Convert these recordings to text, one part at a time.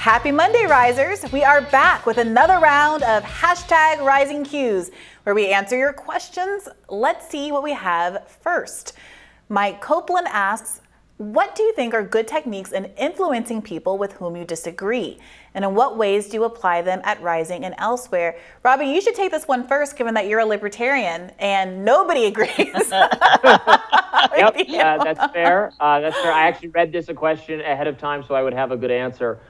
Happy Monday, Risers! We are back with another round of hashtag Rising Qs, where we answer your questions. Let's see what we have first. Mike Copeland asks, what do you think are good techniques in influencing people with whom you disagree? And in what ways do you apply them at Rising and elsewhere? Robbie, you should take this one first, given that you're a libertarian and nobody agrees. Yep, that's fair. That's fair. I actually read this a question ahead of time, so I would have a good answer.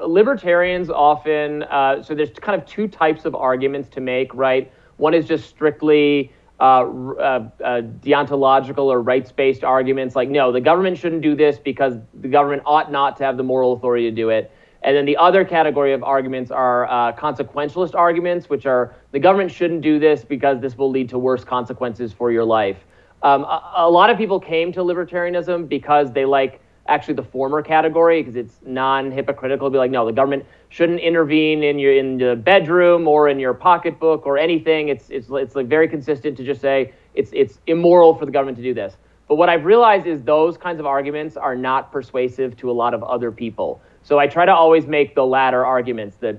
Libertarians often, so there's kind of two types of arguments to make, right? One is just strictly deontological or rights-based arguments, like, no, the government shouldn't do this because the government ought not to have the moral authority to do it. And then the other category of arguments are consequentialist arguments, which are the government shouldn't do this because this will lead to worse consequences for your life. A lot of people came to libertarianism because they like actually the former category, because it's non-hypocritical to be like, no, the government shouldn't intervene in the bedroom or in your pocketbook or anything. It's like very consistent to just say it's immoral for the government to do this. But what I've realized is those kinds of arguments are not persuasive to a lot of other people. So I try to always make the latter arguments, that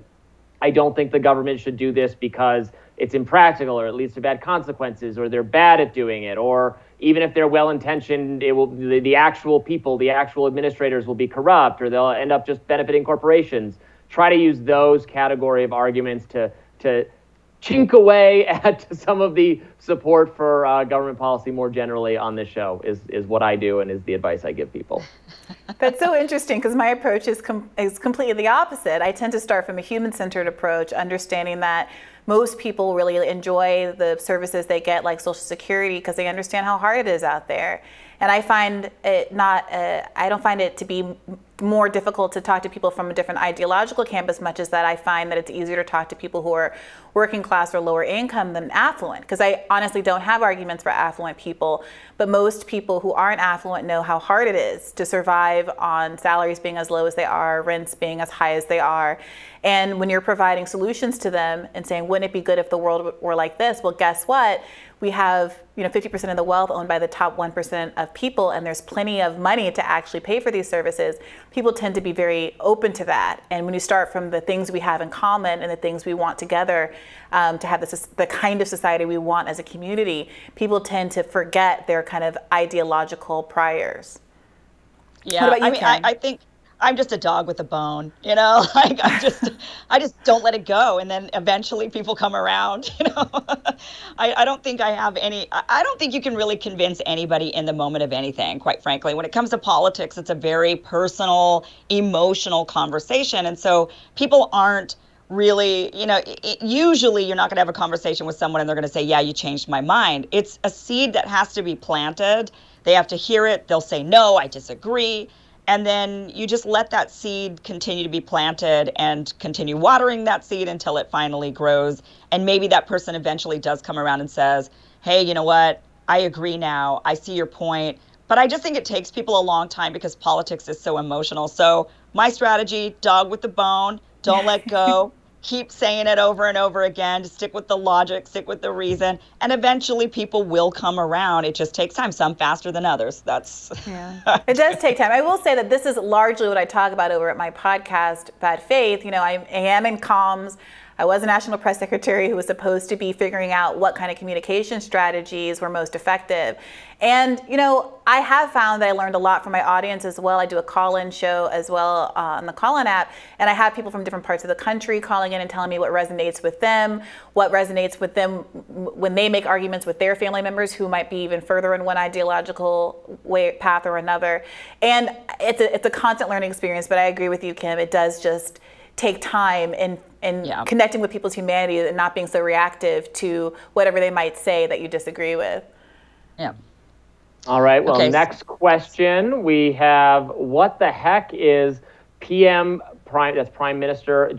I don't think the government should do this because it's impractical or it leads to bad consequences or they're bad at doing it, or even if they're well-intentioned, it will the actual people, the actual administrators will be corrupt, or they'll end up just benefiting corporations. Try to use those category of arguments to chink away at some of the support for government policy more generally on this show is what I do and is the advice I give people. That's so interesting, because my approach is completely the opposite. I tend to start from a human-centered approach, understanding that most people really enjoy the services they get, like Social Security, because they understand how hard it is out there. And I find it I don't find it to be more difficult to talk to people from a different ideological camp as much as that I find that it's easier to talk to people who are working class or lower income than affluent, because I honestly don't have arguments for affluent people, but most people who aren't affluent know how hard it is to survive on salaries being as low as they are, rents being as high as they are. And when you're providing solutions to them and saying, wouldn't it be good if the world were like this? Well, guess what? We have 50% of the wealth owned by the top 1% of people, and there's plenty of money to actually pay for these services. People tend to be very open to that. And when you start from the things we have in common and the things we want together to have the kind of society we want as a community, people tend to forget their kind of ideological priors. Yeah, what about you, Karen? I think I'm just a dog with a bone, like I just don't let it go. And then eventually people come around, I don't think I have I don't think you can really convince anybody in the moment of anything, quite frankly. When it comes to politics, it's a very personal, emotional conversation. And so people aren't really, usually you're not going to have a conversation with someone and they're going to say, yeah, you changed my mind. It's a seed that has to be planted. They have to hear it. They'll say, no, I disagree. And then you just let that seed continue to be planted and continue watering that seed until it finally grows. And maybe that person eventually does come around and says, hey, you know what? I agree now. I see your point. But I just think it takes people a long time because politics is so emotional. So my strategy, dog with the bone, don't let go. Keep saying it over and over again, to stick with the logic, stick with the reason, and eventually people will come around. It just takes time, some faster than others. Yeah, it does take time. I will say that this is largely what I talk about over at my podcast, Bad Faith. I am in comms. I was a national press secretary who was supposed to be figuring out what kind of communication strategies were most effective. And, I have found that I learned a lot from my audience as well. I do a call-in show as well on the call-in app, and I have people from different parts of the country calling in and telling me what resonates with them, when they make arguments with their family members who might be even further in one ideological path or another. And it's a constant learning experience, but I agree with you, Kim. It does just take time in connecting with people's humanity and not being so reactive to whatever they might say that you disagree with. Yeah. All right. Well, okay. Next question we have: what the heck is Prime Minister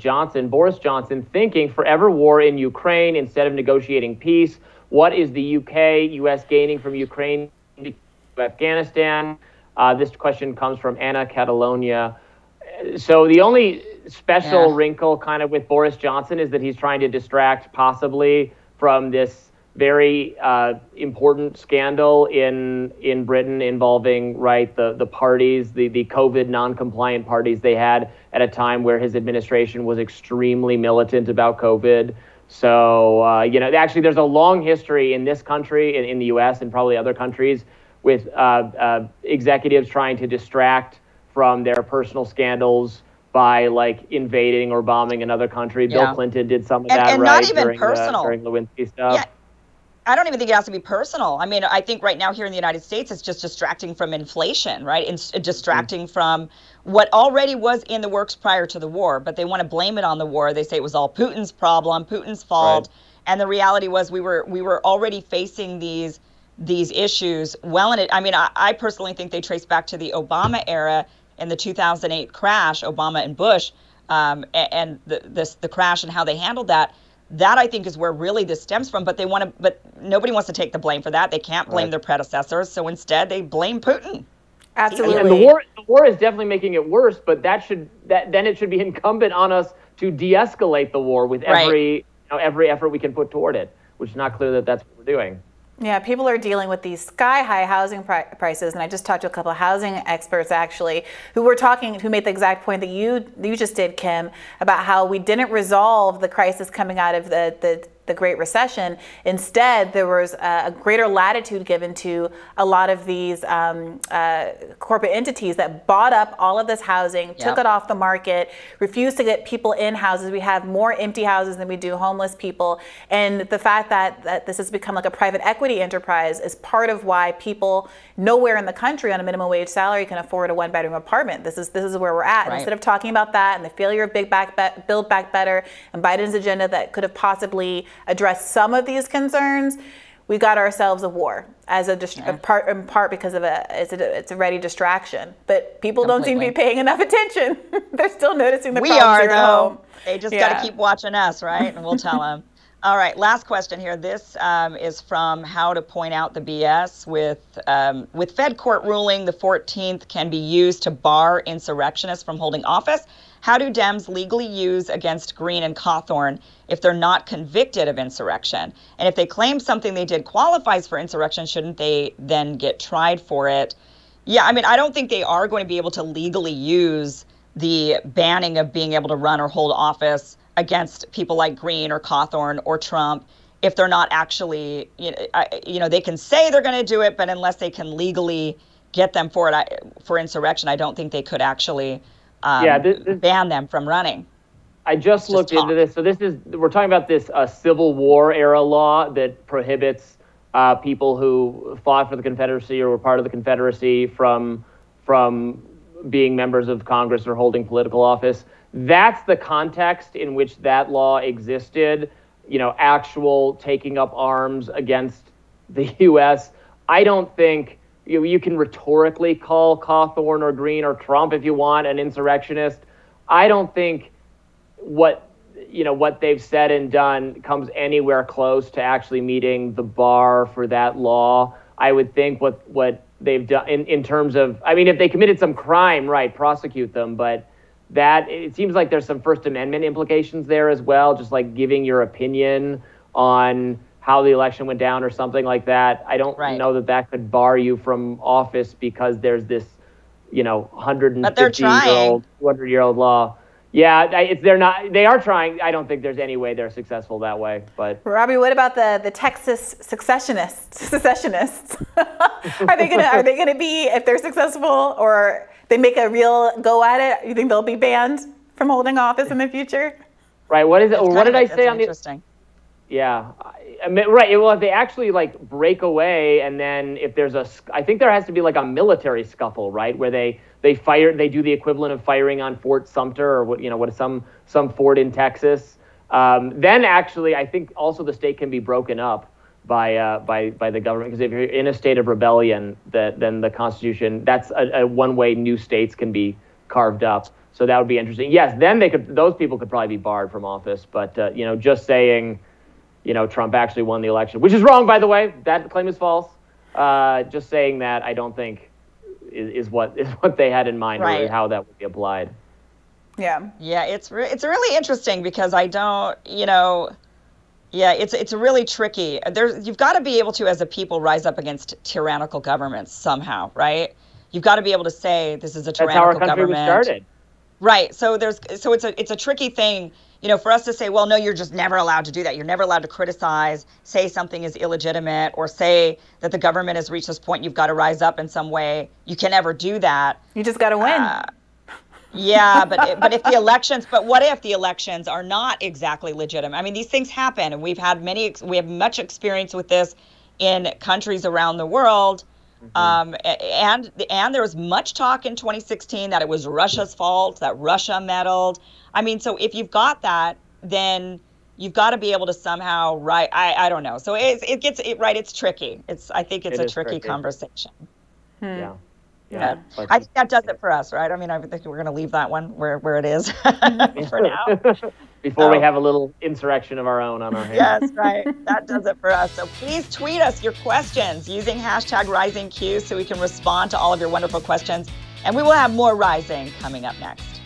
Boris Johnson, thinking? Forever war in Ukraine instead of negotiating peace. What is the U.S. gaining from Ukraine to Afghanistan? This question comes from Anna Catalonia. So the only special wrinkle kind of with Boris Johnson is that he's trying to distract possibly from this very important scandal in Britain involving, right, the parties, the COVID non-compliant parties they had at a time where his administration was extremely militant about COVID. So, actually there's a long history in this country, in the US and probably other countries, with executives trying to distract from their personal scandals by like invading or bombing another country. Yeah. Bill Clinton did some of that, and right? Not even personal. During Lewinsky stuff. Yeah. I don't even think it has to be personal. I mean, I think right now here in the United States, it's just distracting from inflation, right? It's distracting from what already was in the works prior to the war, but they want to blame it on the war. They say it was all Putin's problem, Putin's fault. Right. And the reality was we were already facing these issues well in it. I mean, I personally think they trace back to the Obama era and the 2008 crash, Obama and Bush, and the crash and how they handled that. That I think is where really this stems from, but nobody wants to take the blame for that. They can't blame their predecessors, so instead they blame Putin. Absolutely. And the war is definitely making it worse, but then it should be incumbent on us to de-escalate the war with every effort we can put toward it, which is not clear that that's what we're doing. Yeah, people are dealing with these sky-high housing prices, and I just talked to a couple of housing experts actually who made the exact point that you just did, Kim, about how we didn't resolve the crisis coming out of the Great Recession. Instead, there was a greater latitude given to a lot of these corporate entities that bought up all of this housing, took it off the market, refused to get people in houses. We have more empty houses than we do homeless people. And the fact that this has become like a private equity enterprise is part of why people nowhere in the country on a minimum wage salary can afford a one-bedroom apartment. This is where we're at. Right. Instead of talking about that and the failure of Build Back Better and Biden's agenda that could have possibly address some of these concerns, we got ourselves a war as in part because of it's a ready distraction. But people don't seem to be paying enough attention. They're still noticing the problems here at home. They just got to keep watching us, right? And we'll tell them. All right, last question here. This is from How to Point Out the BS. With Fed court ruling the 14th can be used to bar insurrectionists from holding office. How do Dems legally use against Green and Cawthorn if they're not convicted of insurrection? And if they claim something they did qualifies for insurrection, shouldn't they then get tried for it? Yeah, I mean, I don't think they are going to be able to legally use the banning of being able to run or hold office against people like Green or Cawthorn or Trump if they're not actually, they can say they're going to do it, but unless they can legally get them for insurrection, I don't think they could actually ban them from running. I just looked into this. So we're talking about this Civil War era law that prohibits people who fought for the Confederacy or were part of the Confederacy from being members of Congress or holding political office. That's the context in which that law existed, actual taking up arms against the U.S. I don't think you can rhetorically call Cawthorn or Green or Trump if you want an insurrectionist. I don't think what they've said and done comes anywhere close to actually meeting the bar for that law. I would think what they've done in terms of, I mean, if they committed some crime, right, prosecute them, but that it seems like there's some First Amendment implications there as well, just like giving your opinion on how the election went down or something like that. I don't know that could bar you from office because there's this, 150-year-old, 200-year-old law. Yeah, they are trying. I don't think there's any way they're successful that way. But Robbie, what about the Texas secessionists? Are they gonna be, if they're successful or they make a real go at it, you think they'll be banned from holding office in the future? Right. What is it? Or what did I say on the? Interesting. Yeah. I mean, right. Well, if they actually break away, and then if there's I think there has to be a military scuffle, right, where they do the equivalent of firing on Fort Sumter or what some fort in Texas. Then actually, I think also the state can be broken up by the government, because if you're in a state of rebellion, then the Constitution, that's a one way new states can be carved up. So that would be interesting. Yes, then those people could probably be barred from office. But just saying, Trump actually won the election, which is wrong, by the way. That claim is false. Just saying that, I don't think is what they had in mind, or how that would be applied. Yeah. Yeah, it's really interesting because I don't, Yeah, it's really tricky. You've got to be able to, as a people, rise up against tyrannical governments somehow, right? You've got to be able to say this is a tyrannical government. That's how our country was started. Right. So it's a tricky thing, for us to say, well, no, you're just never allowed to do that. You're never allowed to criticize, say something is illegitimate, or say that the government has reached this point. You've got to rise up in some way. You can never do that. You just got to win. Yeah, but what if the elections are not exactly legitimate? I mean, these things happen, and we have much experience with this in countries around the world. And there was much talk in 2016 that it was Russia's fault, that Russia meddled. I mean, so if you've got that, then you've got to be able to somehow I don't know. So it's tricky. I think it's a tricky conversation. Yeah. I think that does it for us, right? I mean, I think we're going to leave that one where it is for now. Before we have a little insurrection of our own on our hands. Yes, right. That does it for us. So please tweet us your questions using #RisingQ so we can respond to all of your wonderful questions. And we will have more Rising coming up next.